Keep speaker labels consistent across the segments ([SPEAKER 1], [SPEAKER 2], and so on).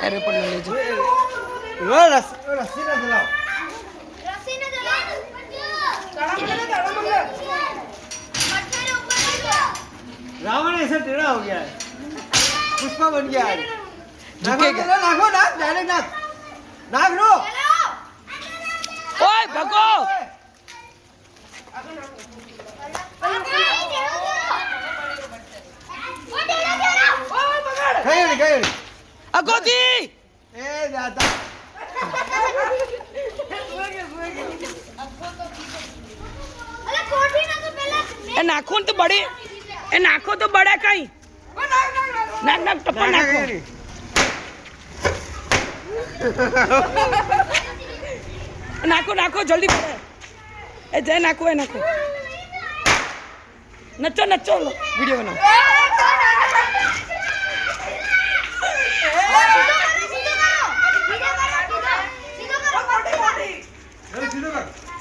[SPEAKER 1] अरे पण लेજો
[SPEAKER 2] वो रस्सी ना जलाओ रावण ऐसा टेढ़ा हो गया है पुष्पा बन गया है
[SPEAKER 1] झुकेगा
[SPEAKER 2] नाखो नाख डायरेक्ट नाख नाख लो
[SPEAKER 1] ओए भगो
[SPEAKER 2] गए
[SPEAKER 1] अगोदी
[SPEAKER 2] ए जाता
[SPEAKER 1] ए नाखो तो बड़े ए नाखो तो बड़ा कहीं नाक नाक टप्पा नाखो नाखो नाखो जल्दी पड़े ए जय नाखो है नाखो नचो नचो वीडियो बनाओ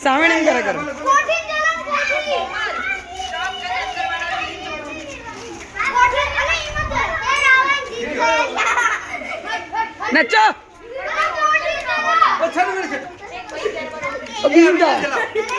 [SPEAKER 1] सामने नहीं करा करो नचो
[SPEAKER 2] वो छड़
[SPEAKER 1] अभी